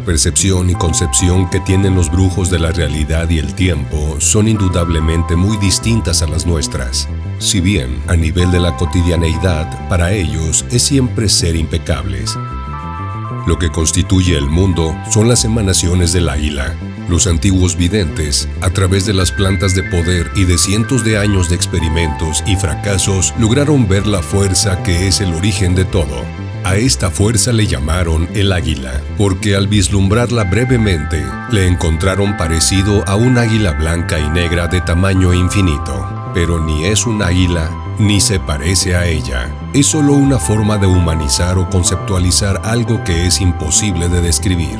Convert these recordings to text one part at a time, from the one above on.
La percepción y concepción que tienen los brujos de la realidad y el tiempo son indudablemente muy distintas a las nuestras. Si bien, a nivel de la cotidianeidad, para ellos es siempre ser impecables. Lo que constituye el mundo son las emanaciones del águila. Los antiguos videntes, a través de las plantas de poder y de cientos de años de experimentos y fracasos, lograron ver la fuerza que es el origen de todo. A esta fuerza le llamaron el águila, porque al vislumbrarla brevemente, le encontraron parecido a un águila blanca y negra de tamaño infinito. Pero ni es un águila, ni se parece a ella. Es solo una forma de humanizar o conceptualizar algo que es imposible de describir.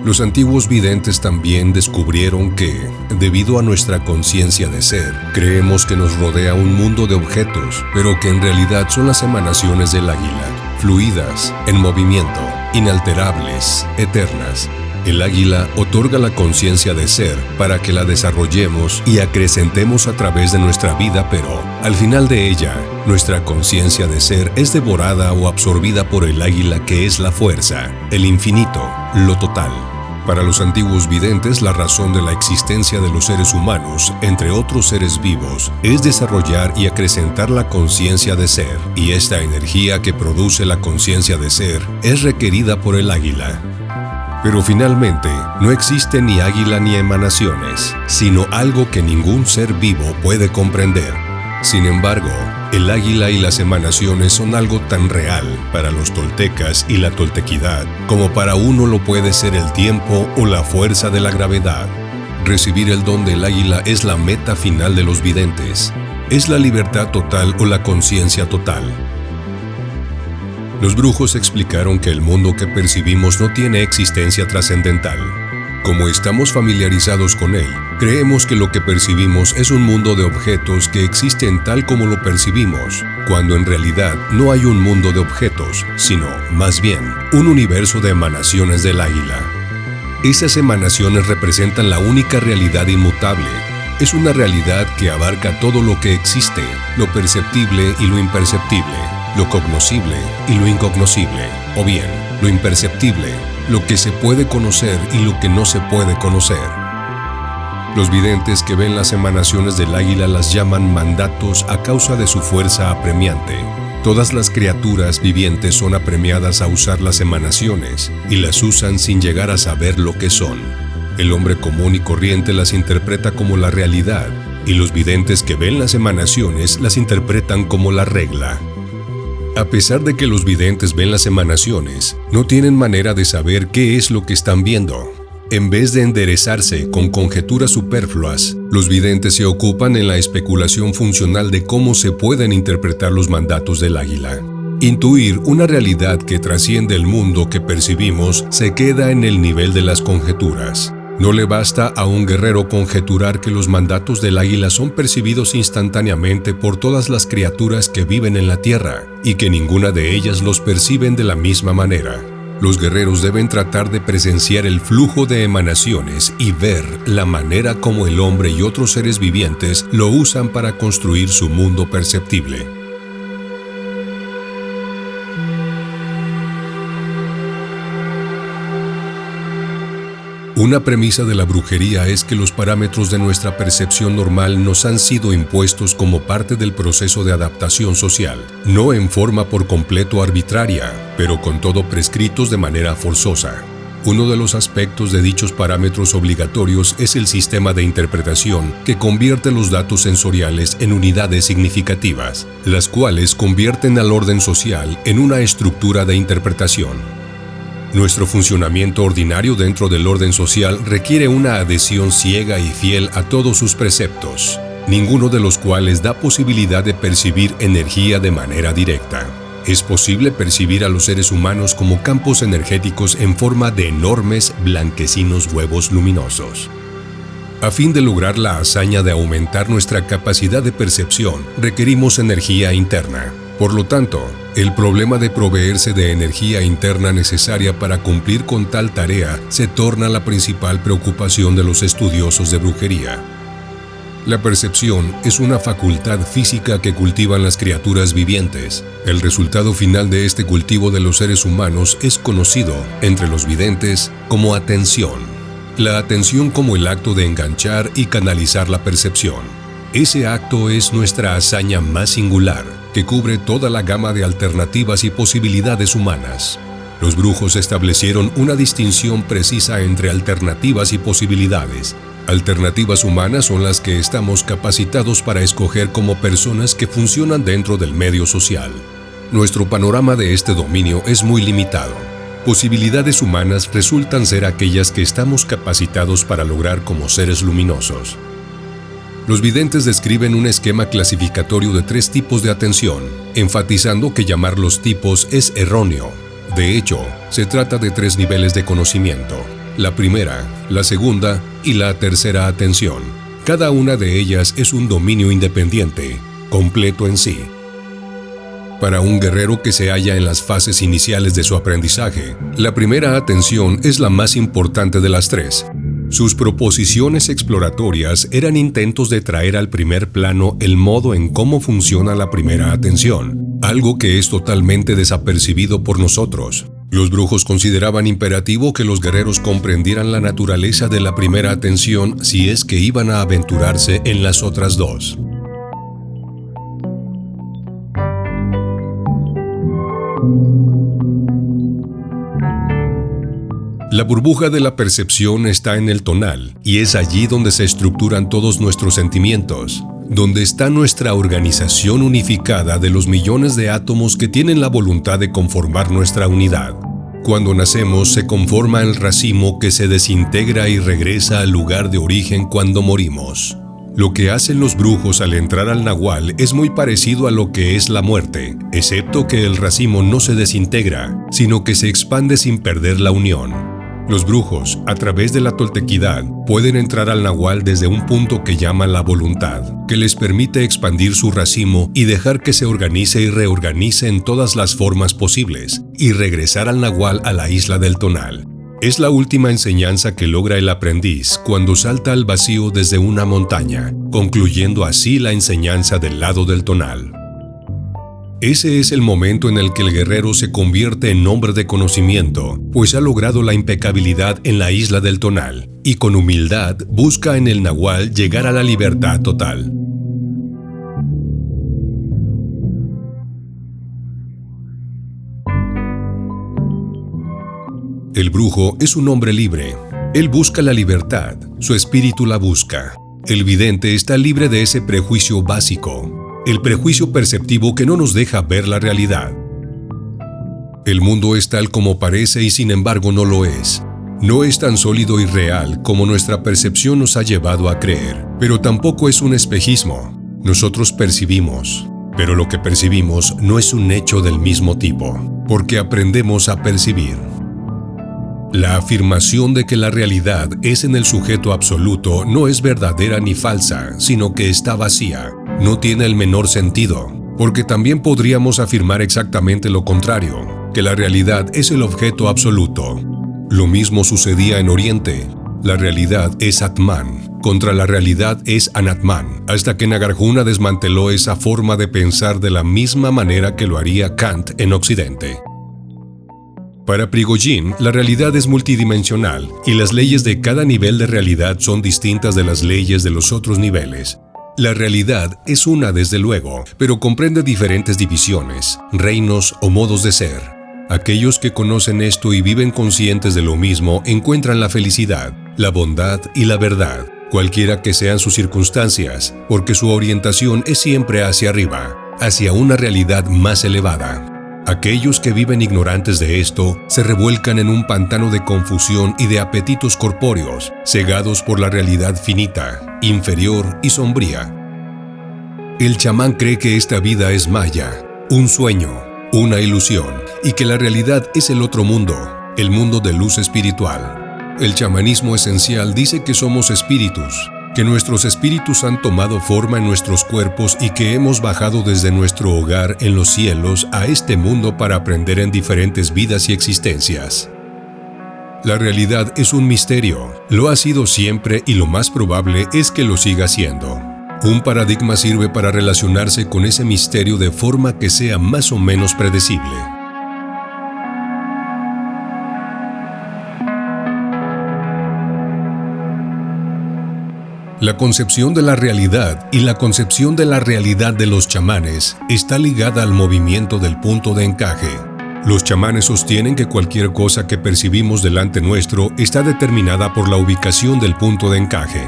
Los antiguos videntes también descubrieron que, debido a nuestra conciencia de ser, creemos que nos rodea un mundo de objetos, pero que en realidad son las emanaciones del águila, fluidas, en movimiento, inalterables, eternas. El águila otorga la conciencia de ser para que la desarrollemos y acrecentemos a través de nuestra vida, pero, al final de ella, nuestra conciencia de ser es devorada o absorbida por el águila que es la fuerza, el infinito, lo total. Para los antiguos videntes, la razón de la existencia de los seres humanos, entre otros seres vivos, es desarrollar y acrecentar la conciencia de ser, y esta energía que produce la conciencia de ser es requerida por el águila. Pero finalmente, no existe ni águila ni emanaciones, sino algo que ningún ser vivo puede comprender. Sin embargo, el águila y las emanaciones son algo tan real para los toltecas y la toltequidad como para uno lo puede ser el tiempo o la fuerza de la gravedad. Recibir el don del águila es la meta final de los videntes. Es la libertad total o la conciencia total. Los brujos explicaron que el mundo que percibimos no tiene existencia trascendental. Como estamos familiarizados con él, creemos que lo que percibimos es un mundo de objetos que existen tal como lo percibimos, cuando en realidad no hay un mundo de objetos, sino, más bien, un universo de emanaciones del águila. Esas emanaciones representan la única realidad inmutable. Es una realidad que abarca todo lo que existe, lo perceptible y lo imperceptible, lo cognoscible y lo incognoscible, o bien, lo imperceptible, lo que se puede conocer y lo que no se puede conocer. Los videntes que ven las emanaciones del águila las llaman mandatos a causa de su fuerza apremiante. Todas las criaturas vivientes son apremiadas a usar las emanaciones y las usan sin llegar a saber lo que son. El hombre común y corriente las interpreta como la realidad y los videntes que ven las emanaciones las interpretan como la regla. A pesar de que los videntes ven las emanaciones, no tienen manera de saber qué es lo que están viendo. En vez de enderezarse con conjeturas superfluas, los videntes se ocupan en la especulación funcional de cómo se pueden interpretar los mandatos del águila. Intuir una realidad que trasciende el mundo que percibimos se queda en el nivel de las conjeturas. No le basta a un guerrero conjeturar que los mandatos del águila son percibidos instantáneamente por todas las criaturas que viven en la tierra y que ninguna de ellas los perciben de la misma manera. Los guerreros deben tratar de presenciar el flujo de emanaciones y ver la manera como el hombre y otros seres vivientes lo usan para construir su mundo perceptible. Una premisa de la brujería es que los parámetros de nuestra percepción normal nos han sido impuestos como parte del proceso de adaptación social, no en forma por completo arbitraria, pero con todo prescritos de manera forzosa. Uno de los aspectos de dichos parámetros obligatorios es el sistema de interpretación que convierte los datos sensoriales en unidades significativas, las cuales convierten al orden social en una estructura de interpretación. Nuestro funcionamiento ordinario dentro del orden social requiere una adhesión ciega y fiel a todos sus preceptos, ninguno de los cuales da posibilidad de percibir energía de manera directa. Es posible percibir a los seres humanos como campos energéticos en forma de enormes, blanquecinos huevos luminosos. A fin de lograr la hazaña de aumentar nuestra capacidad de percepción, requerimos energía interna. Por lo tanto, el problema de proveerse de energía interna necesaria para cumplir con tal tarea se torna la principal preocupación de los estudiosos de brujería. La percepción es una facultad física que cultivan las criaturas vivientes. El resultado final de este cultivo de los seres humanos es conocido, entre los videntes, como atención. La atención como el acto de enganchar y canalizar la percepción. Ese acto es nuestra hazaña más singular, que cubre toda la gama de alternativas y posibilidades humanas. Los brujos establecieron una distinción precisa entre alternativas y posibilidades. Alternativas humanas son las que estamos capacitados para escoger como personas que funcionan dentro del medio social. Nuestro panorama de este dominio es muy limitado. Posibilidades humanas resultan ser aquellas que estamos capacitados para lograr como seres luminosos. Los videntes describen un esquema clasificatorio de 3 tipos de atención, enfatizando que llamar los tipos es erróneo. De hecho, se trata de 3 niveles de conocimiento: la primera, la segunda y la tercera atención. Cada una de ellas es un dominio independiente, completo en sí. Para un guerrero que se halla en las fases iniciales de su aprendizaje, la primera atención es la más importante de las 3. Sus proposiciones exploratorias eran intentos de traer al primer plano el modo en cómo funciona la primera atención, algo que es totalmente desapercibido por nosotros. Los brujos consideraban imperativo que los guerreros comprendieran la naturaleza de la primera atención si es que iban a aventurarse en las otras 2. La burbuja de la percepción está en el tonal, y es allí donde se estructuran todos nuestros sentimientos, donde está nuestra organización unificada de los millones de átomos que tienen la voluntad de conformar nuestra unidad. Cuando nacemos se conforma el racimo que se desintegra y regresa al lugar de origen cuando morimos. Lo que hacen los brujos al entrar al nahual es muy parecido a lo que es la muerte, excepto que el racimo no se desintegra, sino que se expande sin perder la unión. Los brujos, a través de la toltequidad, pueden entrar al nahual desde un punto que llaman la voluntad, que les permite expandir su racimo y dejar que se organice y reorganice en todas las formas posibles, y regresar al nahual a la isla del tonal. Es la última enseñanza que logra el aprendiz cuando salta al vacío desde una montaña, concluyendo así la enseñanza del lado del tonal. Ese es el momento en el que el guerrero se convierte en hombre de conocimiento, pues ha logrado la impecabilidad en la isla del tonal, y con humildad busca en el nahual llegar a la libertad total. El brujo es un hombre libre. Él busca la libertad, su espíritu la busca. El vidente está libre de ese prejuicio básico, el prejuicio perceptivo que no nos deja ver la realidad. El mundo es tal como parece y sin embargo no lo es. No es tan sólido y real como nuestra percepción nos ha llevado a creer, pero tampoco es un espejismo. Nosotros percibimos, pero lo que percibimos no es un hecho del mismo tipo, porque aprendemos a percibir. La afirmación de que la realidad es en el sujeto absoluto no es verdadera ni falsa, sino que está vacía. No tiene el menor sentido, porque también podríamos afirmar exactamente lo contrario, que la realidad es el objeto absoluto. Lo mismo sucedía en Oriente. La realidad es Atman, contra la realidad es Anatman, hasta que Nagarjuna desmanteló esa forma de pensar de la misma manera que lo haría Kant en Occidente. Para Prigogine, la realidad es multidimensional y las leyes de cada nivel de realidad son distintas de las leyes de los otros niveles. La realidad es una desde luego, pero comprende diferentes divisiones, reinos o modos de ser. Aquellos que conocen esto y viven conscientes de lo mismo encuentran la felicidad, la bondad y la verdad, cualquiera que sean sus circunstancias, porque su orientación es siempre hacia arriba, hacia una realidad más elevada. Aquellos que viven ignorantes de esto se revuelcan en un pantano de confusión y de apetitos corpóreos, cegados por la realidad finita, inferior y sombría. El chamán cree que esta vida es maya, un sueño, una ilusión, y que la realidad es el otro mundo, el mundo de luz espiritual. El chamanismo esencial dice que somos espíritus, que nuestros espíritus han tomado forma en nuestros cuerpos y que hemos bajado desde nuestro hogar en los cielos a este mundo para aprender en diferentes vidas y existencias. La realidad es un misterio, lo ha sido siempre y lo más probable es que lo siga siendo. Un paradigma sirve para relacionarse con ese misterio de forma que sea más o menos predecible. La concepción de la realidad y la concepción de la realidad de los chamanes está ligada al movimiento del punto de encaje. Los chamanes sostienen que cualquier cosa que percibimos delante nuestro está determinada por la ubicación del punto de encaje.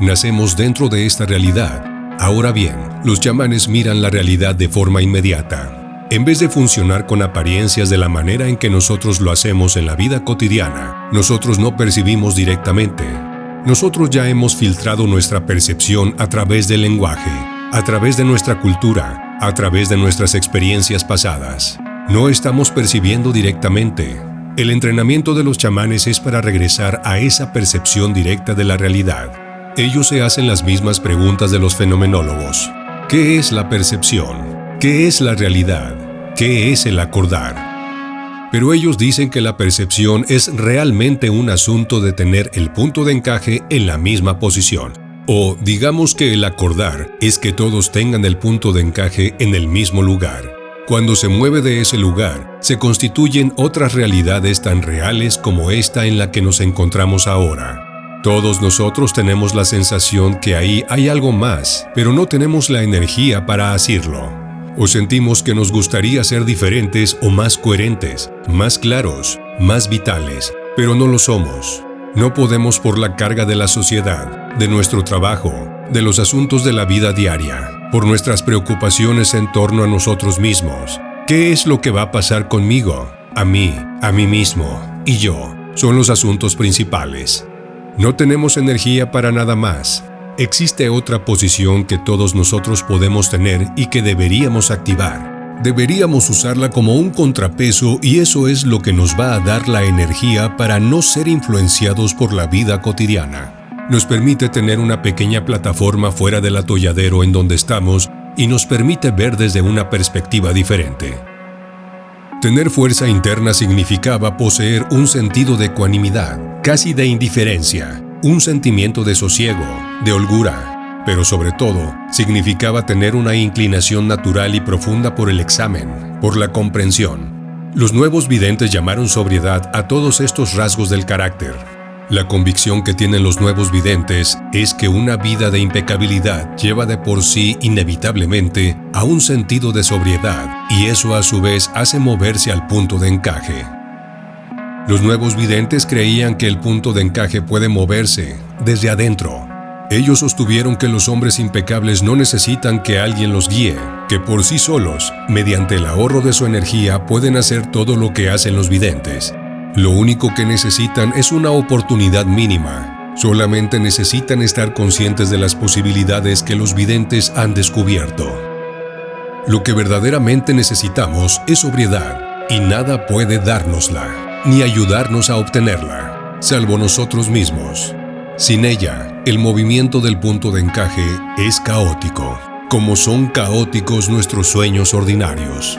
Nacemos dentro de esta realidad. Ahora bien, los chamanes miran la realidad de forma inmediata. En vez de funcionar con apariencias de la manera en que nosotros lo hacemos en la vida cotidiana, nosotros no percibimos directamente. Nosotros ya hemos filtrado nuestra percepción a través del lenguaje, a través de nuestra cultura, a través de nuestras experiencias pasadas. No estamos percibiendo directamente. El entrenamiento de los chamanes es para regresar a esa percepción directa de la realidad. Ellos se hacen las mismas preguntas de los fenomenólogos. ¿Qué es la percepción? ¿Qué es la realidad? ¿Qué es el acordar? Pero ellos dicen que la percepción es realmente un asunto de tener el punto de encaje en la misma posición. O digamos que el acordar es que todos tengan el punto de encaje en el mismo lugar. Cuando se mueve de ese lugar, se constituyen otras realidades tan reales como esta en la que nos encontramos ahora. Todos nosotros tenemos la sensación que ahí hay algo más, pero no tenemos la energía para hacerlo. O sentimos que nos gustaría ser diferentes o más coherentes, más claros, más vitales, pero no lo somos. No podemos por la carga de la sociedad, de nuestro trabajo, de los asuntos de la vida diaria, por nuestras preocupaciones en torno a nosotros mismos. ¿Qué es lo que va a pasar conmigo? A mí mismo y yo, son los asuntos principales. No tenemos energía para nada más. Existe otra posición que todos nosotros podemos tener y que deberíamos activar. Deberíamos usarla como un contrapeso y eso es lo que nos va a dar la energía para no ser influenciados por la vida cotidiana. Nos permite tener una pequeña plataforma fuera del atolladero en donde estamos y nos permite ver desde una perspectiva diferente. Tener fuerza interna significaba poseer un sentido de ecuanimidad, casi de indiferencia, un sentimiento de sosiego, de holgura, pero sobre todo, significaba tener una inclinación natural y profunda por el examen, por la comprensión. Los nuevos videntes llamaron sobriedad a todos estos rasgos del carácter. La convicción que tienen los nuevos videntes es que una vida de impecabilidad lleva de por sí inevitablemente a un sentido de sobriedad y eso a su vez hace moverse al punto de encaje. Los nuevos videntes creían que el punto de encaje puede moverse desde adentro. Ellos sostuvieron que los hombres impecables no necesitan que alguien los guíe, que por sí solos, mediante el ahorro de su energía, pueden hacer todo lo que hacen los videntes. Lo único que necesitan es una oportunidad mínima. Solamente necesitan estar conscientes de las posibilidades que los videntes han descubierto. Lo que verdaderamente necesitamos es sobriedad, y nada puede dárnosla, ni ayudarnos a obtenerla, salvo nosotros mismos. Sin ella, el movimiento del punto de encaje es caótico, como son caóticos nuestros sueños ordinarios.